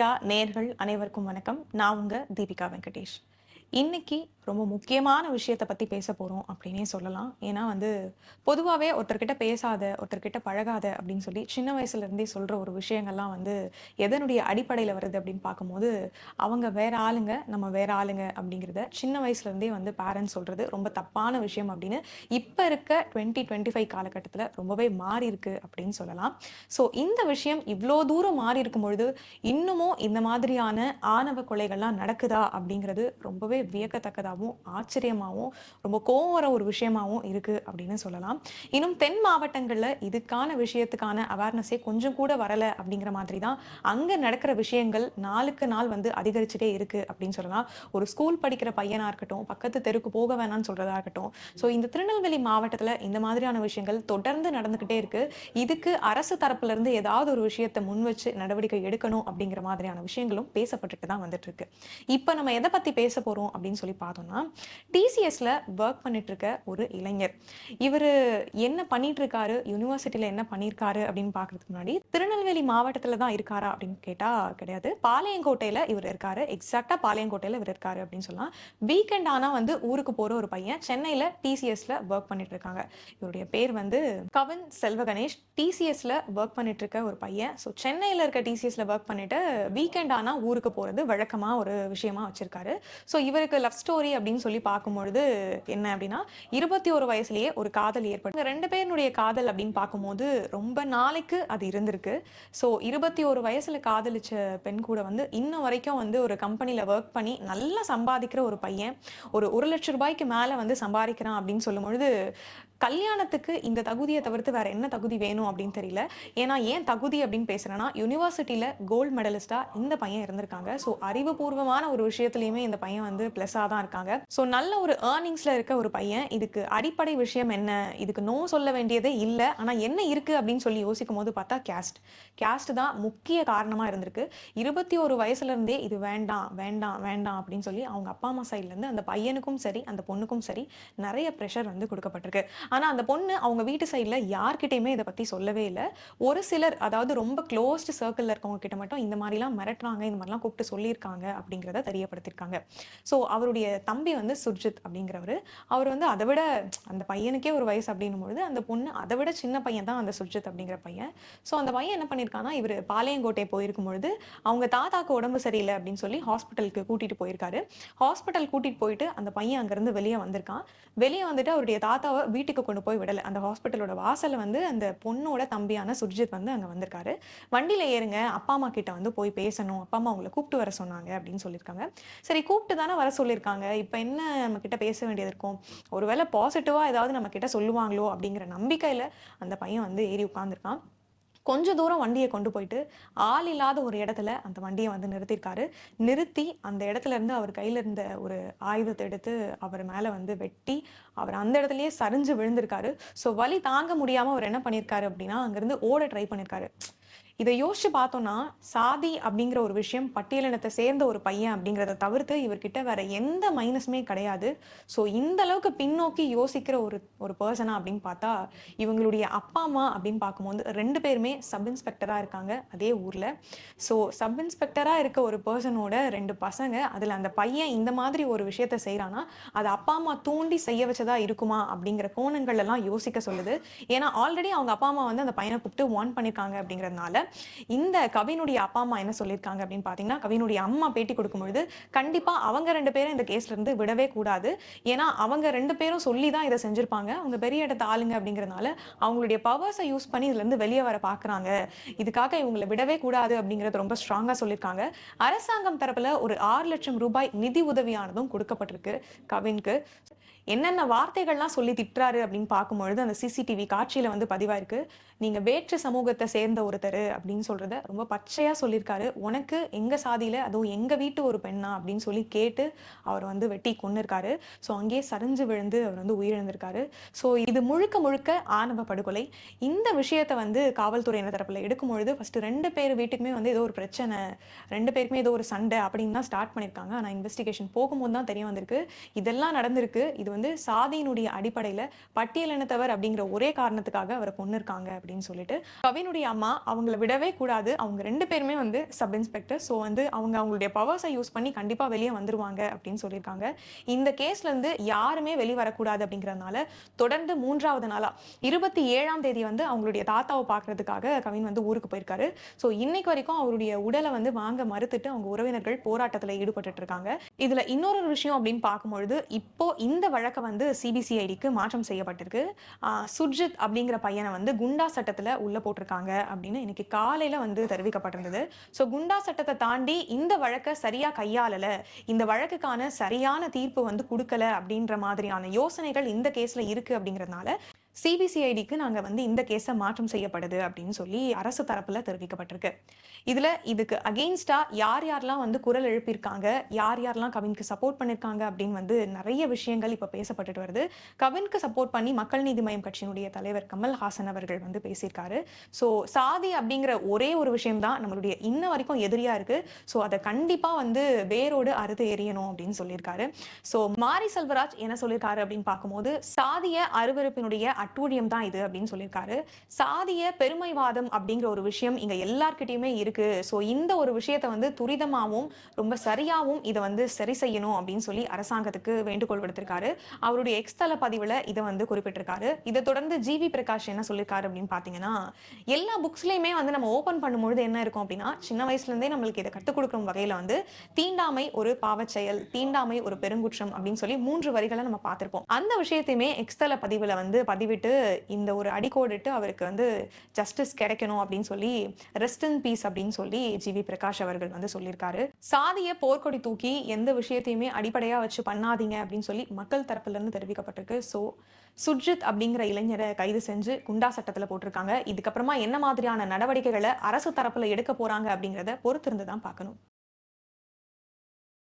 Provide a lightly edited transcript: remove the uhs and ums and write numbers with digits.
Media நேயர்கள் அனைவருக்கும் வணக்கம். நான் உங்க தீபிகா வெங்கடேஷ். இன்னைக்கு ரொம்ப முக்கியமான விஷயத்த பத்தி பேச போறோம் அப்படின்னே சொல்லலாம். ஏன்னா பொதுவாவே ஒருத்தர்கிட்ட பேசாத, ஒருத்தர்கிட்ட பழகாத அப்படின்னு சொல்லி சின்ன வயசுல இருந்தே சொல்ற ஒரு விஷயங்கள்லாம் எதனுடைய அடிப்படையில வருது அப்படின்னு பார்க்கும்போது, அவங்க வேற ஆளுங்க, நம்ம வேற ஆளுங்க அப்படிங்கிறத சின்ன வயசுல இருந்தே பேரண்ட்ஸ் சொல்றது ரொம்ப தப்பான விஷயம் அப்படின்னு இப்ப இருக்க 2025 காலகட்டத்துல ரொம்பவே மாறி இருக்கு அப்படின்னு சொல்லலாம். ஸோ இந்த விஷயம் இவ்ளோ தூரம் மாறி இருக்கும் பொழுது, இன்னமும் இந்த மாதிரியான ஆணவ கொலைகள்லாம் நடக்குதா அப்படிங்கிறது ரொம்பவே வியக்கத்தக்கதாகவும் ஆச்சரியமாகவும் ரொம்ப கோவம் வர ஒரு விஷயமாகவும் இருக்கு அப்படின்னு சொல்லலாம். இன்னும் தென் மாவட்டங்கள்ல இதுக்கான விஷயத்துக்கான அவேர்னஸே கொஞ்சம் கூட வரல அப்படிங்கிற மாதிரி தான் அங்க நடக்கிற விஷயங்கள் நாளுக்கு நாள் அதிகரிச்சுட்டே இருக்கு அப்படின்னு சொல்லலாம். ஒரு ஸ்கூல் படிக்கிற பையனா இருக்கட்டும், பக்கத்து தெருக்கு போக வேணாம்னு சொல்றதா இருக்கட்டும். ஸோ இந்த திருநெல்வேலி மாவட்டத்துல இந்த மாதிரியான விஷயங்கள் தொடர்ந்து நடந்துகிட்டே இருக்கு. இதுக்கு அரசு தரப்புல இருந்து ஏதாவது ஒரு விஷயத்தை முன் வச்சு நடவடிக்கை எடுக்கணும் அப்படிங்கிற மாதிரியான விஷயங்களும் பேசப்பட்டுட்டு தான் வந்துட்டு இருக்கு. இப்ப நம்ம எதை பத்தி பேச போறோம் அப்படின்னு சொல்லி பார்த்தோம்னா, டிசிஎஸ்ல ஒர்க் பண்ணிட்டு இருக்க ஒரு இளைஞர். இவரு என்ன பண்ணிட்டு இருக்காரு, யூனிவர்சிட்டியில என்ன பண்ணியிருக்காரு அப்படின்னு பார்க்கறதுக்கு முன்னாடி திருநெல்வேலி மாவட்டத்துல தான் இருக்காரா அப்படின்னு கேட்டா கிடையாது. பாளையங்கோட்டையில இவர் இருக்காரு. எக்ஸாக்டா பாளையங்கோட்டையில இவர் இருக்காரு அப்படின்னு சொல்லலாம். வீக்கெண்ட் ஆனா ஊருக்கு போற ஒரு பையன் சென்னையில டிசிஎஸ்ல ஒர்க் பண்ணிட்டு இருக்காங்க. இவருடைய பேர் கவின் செல்வகணேஷ். டிசிஎஸ்ல ஒர்க் பண்ணிட்டு இருக்க ஒரு பையன். ஸோ சென்னையில இருக்க டிசிஎஸ்ல ஒர்க் பண்ணிட்டு வீக்கெண்ட் ஆனா ஊருக்கு போறது வழக்கமா ஒரு விஷயமா வச்சிருக்காரு. ஸோ இவருக்கு லவ் ஸ்டோரி அப்படின்னு சொல்லி பார்க்கும்பொழுது என்ன அப்படின்னா, 21 வயசுலயே ஒரு காதல் ஏற்படும். இந்த 2 பேருடைய காதல் அப்படின்னு பார்க்கும்போது ரொம்ப நாளைக்கு அது இருந்திருக்கு. ஸோ 21 வயசுல காதலிச்ச பெண் கூட இன்னும் வரைக்கும் ஒரு கம்பெனில ஒர்க் பண்ணி நல்லா சம்பாதிக்கிற ஒரு பையன். ஒரு 1,00,000 ரூபாய்க்கு மேல சம்பாதிக்கிறான் அப்படின்னு சொல்லும் பொழுது, கல்யாணத்துக்கு இந்த தகுதியை தவிர்த்து வேற என்ன தகுதி வேணும் அப்படின்னு தெரியல. ஏன்னா ஏன் தகுதி அப்படின்னு பேசுறேன்னா, யூனிவர்சிட்டியில கோல்டு மெடலிஸ்டா இந்த பையன் இருந்திருக்காங்க. ஸோ அறிவுபூர்வமான ஒரு விஷயத்திலயுமே இந்த பையன் பிளஸ்ஸா தான் இருக்காங்க. ஸோ நல்ல ஒரு ஏர்னிங்ஸ்ல இருக்க ஒரு பையன். இதுக்கு அடிப்படை விஷயம் என்ன, இதுக்கு நோ சொல்ல வேண்டியதே இல்லை. ஆனா என்ன இருக்கு அப்படின்னு சொல்லி யோசிக்கும் போது பார்த்தா கேஸ்ட் தான் முக்கிய காரணமா இருந்திருக்கு. 21 வயசுல இருந்தே இது வேண்டாம் வேண்டாம் வேண்டாம் அப்படின்னு சொல்லி அவங்க அப்பா அம்மா சைட்ல இருந்து அந்த பையனுக்கும் சரி அந்த பொண்ணுக்கும் சரி நிறைய ப்ரெஷர் கொடுக்கப்பட்டிருக்கு. ஆனா அந்த பொண்ணு அவங்க வீட்டு சைட்ல யார்கிட்டயுமே இதை பத்தி சொல்லவே இல்லை. ஒரு சிலர், அதாவது ரொம்ப க்ளோஸ்ட் சர்க்கிள்ல இருக்கவங்க கிட்ட மட்டும் இந்த மாதிரிலாம் மிரட்டுறாங்க, இந்த மாதிரிலாம் கூப்பிட்டு சொல்லியிருக்காங்க அப்படிங்கிறத தெரியப்படுத்திருக்காங்க. ஸோ அவருடைய தம்பி சுர்ஜித் அப்படிங்கிறவர். அவர் அதை விட, அந்த பையனுக்கே ஒரு வயசு அப்படின்னும் பொழுது அந்த பொண்ணு அதை விட சின்ன பையன் தான் அந்த சுர்ஜித் அப்படிங்கிற பையன். ஸோ அந்த பையன் என்ன பண்ணியிருக்கான்னா, இவர் பாளையங்கோட்டை போயிருக்கும் பொழுது அவங்க தாத்தாக்கு உடம்பு சரியில்லை அப்படின்னு சொல்லி ஹாஸ்பிட்டலுக்கு கூட்டிட்டு போயிருக்காரு. ஹாஸ்பிட்டல் கூட்டிட்டு போயிட்டு அந்த பையன் அங்கிருந்து வெளியே வந்திருக்கான். வெளியே வந்துட்டு அவருடைய தாத்தாவை வீட்டுக்கு கொண்டு போய் விடலை. அந்த ஹாஸ்பிட்டலோட வாசல்ல அந்த பொண்ணோட தம்பியான சுர்ஜித் அங்க வந்திருக்காரு. வண்டியில ஏறுங்க, அப்பா அம்மா கிட்ட போய் பேசணும், அப்பா அம்மா உங்களை கூப்பிட்டு வர சொன்னாங்க அப்படின்னு சொல்லியிருக்காங்க. சரி, கூப்பிட்டு தானே வர சொல்லியிருக்காங்க, இப்ப என்ன நம்ம கிட்ட பேச வேண்டியது இருக்கும், ஒருவேளை பாசிட்டிவா ஏதாவது நம்ம கிட்ட சொல்லுவாங்களோ அப்படிங்கிற நம்பிக்கையில அந்த பையன் ஏறி உட்கார்ந்துருக்கான். கொஞ்ச தூரம் வண்டியை கொண்டு போயிட்டு ஆள் இல்லாத ஒரு இடத்துல அந்த வண்டியை நிறுத்திருக்காரு. நிறுத்தி அந்த இடத்துல இருந்து அவர் கையில இருந்த ஒரு ஆயுதத்தை எடுத்து அவர் மேல வெட்டி அவர் அந்த இடத்துலயே சரிஞ்சு விழுந்திருக்காரு. ஸோ வலி தாங்க முடியாம அவர் என்ன பண்ணியிருக்காரு அப்படின்னா, அங்கிருந்து ஓட ட்ரை பண்ணியிருக்காரு. இதை யோசிச்சு பார்த்தோம்னா, சாதி அப்படிங்கிற ஒரு விஷயம் பட்டியலினத்தை சேர்ந்த ஒரு பையன் அப்படிங்கிறத தவிர்த்து இவர்கிட்ட வேற எந்த மைனஸுமே கிடையாது. ஸோ இந்த அளவுக்கு பின்னோக்கி யோசிக்கிற ஒரு ஒரு பர்சனா அப்படின்னு பார்த்தா, இவங்களுடைய அப்பா அம்மா அப்படின்னு பார்க்கும்போது 2 பேருமே சப் இன்ஸ்பெக்டரா இருக்காங்க அதே ஊர்ல. ஸோ சப் இன்ஸ்பெக்டரா இருக்க ஒரு பர்சனோட 2 பசங்க, அதுல அந்த பையன் இந்த மாதிரி ஒரு விஷயத்த செய்யறான்னா, அது அப்பா அம்மா தூண்டி செய்ய வச்சதா இருக்குமா அப்படிங்கிற கோணங்கள் எல்லாம் யோசிக்க சொல்லுது. ஏன்னா ஆல்ரெடி அவங்க அப்பா அம்மா அந்த பையனை கூப்பிட்டு வார்ன் பண்ணிருக்காங்க அப்படிங்கிறதுனால, இந்த கவினுடைய அப்பா அம்மா என்ன சொல்லியிருக்காங்க அப்படின்னு பாத்தீங்கன்னா, கவினுடைய அம்மா பேட்டி கொடுக்கும்பொழுது, கண்டிப்பா அவங்க 2 பேரும் இந்த கேஸ்ல இருந்து விடவே கூடாது. ஏன்னா அவங்க 2 பேரும் சொல்லி தான் இதை செஞ்சிருப்பாங்க. அவங்க பெரிய இடத்து ஆளுங்க அப்படிங்கிறதுனால அவங்களுடைய பவர்ஸை யூஸ் பண்ணி இதுல இருந்து வெளியே வர பாக்குறாங்க. இதுக்காக இவங்களை விடவே கூடாது அப்படிங்கறது ரொம்ப ஸ்ட்ராங்கா சொல்லியிருக்காங்க. அரசாங்கம் தரப்புல ஒரு 6,00,000 ரூபாய் நிதி உதவியானதும் கொடுக்கப்பட்டிருக்கு கவினுக்கு. என்னென்ன வார்த்தைகள்லாம் சொல்லி திட்டுறாரு அப்படின்னு பார்க்கும்பொழுது அந்த சிசிடிவி காட்சியில பதிவாயிருக்கு. நீங்க வேற்று சமூகத்தை சேர்ந்த ஒருத்தர் அப்படின்னு சொல்றத ரொம்ப பச்சையா சொல்லியிருக்காரு. உனக்கு எங்க சாதியில, அதுவும் எங்க வீட்டு ஒரு பெண்ணா அப்படின்னு சொல்லி கேட்டு அவர் வெட்டி கொன்னிருக்காரு. ஸோ அங்கேயே சரிஞ்சு விழுந்து அவர் உயிரிழந்திருக்காரு. ஸோ இது முழுக்க முழுக்க ஆணவ படுகொலை. இந்த விஷயத்தை காவல்துறையினர் தரப்புல எடுக்கும் பொழுது ஃபர்ஸ்ட் 2 பேர் வீட்டுக்குமே ஏதோ ஒரு பிரச்சனை, 2 பேருக்குமே ஏதோ ஒரு சண்டை அப்படின்னு தான் ஸ்டார்ட் பண்ணியிருக்காங்க. ஆனா இன்வெஸ்டிகேஷன் போகும்போது தான் தெரிய வந்திருக்கு இதெல்லாம் நடந்திருக்கு. இது வந்து சாதியினுடைய அடிப்படையில பட்டியலினத்தவர் அப்படிங்கிற ஒரே காரணத்துக்காக அவரை கொன்னிருக்காங்க அப்படின்னு சொல்லிட்டு கவினுடைய அம்மா அவங்கள விடவே கூடாது, அவங்க 2 பேருமே வந்து சப் இன்ஸ்பெக்டர், ஸோ வந்து அவங்க அவங்களுடைய பவர்ஸை யூஸ் பண்ணி கண்டிப்பா வெளியே வந்துருவாங்க அப்படின்னு சொல்லியிருக்காங்க. இந்த கேஸ்ல இருந்து யாருமே வெளியே வரக்கூடாது அப்படிங்கறதுனால தொடர்ந்து 3வது நாளா 27ஆம் தேதி வந்து அவங்களுடைய தாத்தாவை பார்க்கறதுக்காக கவின் வந்து ஊருக்கு போயிருக்காரு. ஸோ இன்னைக்கு வரைக்கும் அவருடைய உடலை வந்து வாங்க மறுத்துட்டு அவங்க உறவினர்கள் போராட்டத்தில் ஈடுபட்டு இருக்காங்க. இதுல இன்னொரு விஷயம் அப்படின்னு பார்க்கும்பொழுது இப்போ இந்த வழக்கை வந்து சிபிசிஐடிக்கு மாற்றம் செய்யப்பட்டிருக்கு. சுர்ஜித் அப்படிங்கிற பையனை வந்து குண்டா சட்டத்துல உள்ள போட்டிருக்காங்க அப்படின்னு இன்னைக்கு காலையில வந்து தெரிவிக்கப்பட்டிருந்தது. ஸோ குண்டா சட்டத்தை தாண்டி இந்த வழக்கை சரியா கையாளல, இந்த வழக்குக்கான சரியான தீர்ப்பு வந்து கொடுக்கல அப்படின்ற மாதிரியான யோசனைகள் இந்த கேஸ்ல இருக்கு அப்படிங்கறதுனால சிபிசிஐடிக்கு நாங்க வந்து இந்த கேஸை மாற்றம் செய்யப்படுது அப்படின்னு சொல்லி அரசு தரப்புல தெரிவிக்கப்பட்டிருக்கு. இதுக்கு அகெயின்ஸ்டா யார் யாரெல்லாம் வந்து குரல் எழுப்பியிருக்காங்க, யார் யாரெல்லாம் கவினுக்கு சப்போர்ட் பண்ணிருக்காங்க அப்படின்னு வந்து நிறைய விஷயங்கள் இப்ப பேசப்பட்டுட்டு வருது. கவினுக்கு சப்போர்ட் பண்ணி மக்கள் நீதி மய்யம் கட்சியினுடைய தலைவர் கமல்ஹாசன் அவர்கள் வந்து பேசியிருக்காரு. ஸோ சாதி அப்படிங்கிற ஒரே ஒரு விஷயம் தான் நம்மளுடைய இன்ன வரைக்கும் எதிரியா இருக்கு. ஸோ அதை கண்டிப்பா வந்து வேரோடு அறுத்து எறியணும் அப்படின்னு சொல்லியிருக்காரு. ஸோ மாரி செல்வராஜ் என்ன சொல்லியிருக்காரு அப்படின்னு பார்க்கும்போது சாதிய அருவருப்பினுடைய அட்டூழியம் தான் இது அப்படின்னு சொல்லியிருக்காரு. சாதிய பெருமைவாதம் அப்படிங்கிற ஒரு விஷயம் இங்க எல்லார்கிட்டயுமே இருக்கு. ஸோ இந்த ஒரு விஷயத்தை வந்து துரிதமாகவும் ரொம்ப சரியாகவும் இதை வந்து சரி செய்யணும் அப்படின்னு சொல்லி அரசாங்கத்துக்கு வேண்டுகோள் விடுத்திருக்காரு. அவருடைய எக்ஸ்தல பதிவுல இதை வந்து குறிப்பிட்டிருக்காரு. இதை தொடர்ந்து ஜிவி பிரகாஷ் என்ன சொல்லியிருக்காரு அப்படின்னு பாத்தீங்கன்னா, எல்லா புக்ஸ்லயுமே வந்து நம்ம ஓபன் பண்ணும்பொழுது என்ன இருக்கும் அப்படின்னா, சின்ன வயசுல இருந்தே நம்மளுக்கு இதை கற்றுக் கொடுக்கும் வகையில வந்து தீண்டாமை ஒரு பாவச் செயல், தீண்டாமை ஒரு பெருங்குற்றம் அப்படின்னு சொல்லி 3 வரிகளை நம்ம பார்த்திருப்போம். அந்த விஷயத்தையுமே எக்ஸ்தல பதிவுல வந்து பதிவிட்டு இந்த ஒரு அடிக்கோடிட்டு அவருக்கு வந்து ஜஸ்டிஸ் கிடைக்கணும் அப்படின்னு சொல்லி ரெஸ்ட் இன் பீஸ் அப்படின்னு சொல்லி ஜிவி பிரகாஷ் அவர்கள் வந்து சொல்லியிருக்காரு. சாதிய போர்க்கொடி தூக்கி எந்த விஷயத்தையுமே அடிப்படையா வச்சு பண்ணாதீங்க அப்படின்னு சொல்லி மக்கள் தரப்புல இருந்து தெரிவிக்கப்பட்டிருக்கு. ஸோ சுர்ஜித் அப்படிங்கிற இளைஞரை கைது செஞ்சு குண்டா சட்டத்துல போட்டிருக்காங்க. இதுக்கப்புறமா என்ன மாதிரியான நடவடிக்கைகளை அரசு தரப்புல எடுக்க போறாங்க அப்படிங்கிறத பொறுத்திருந்து தான் பார்க்கணும்.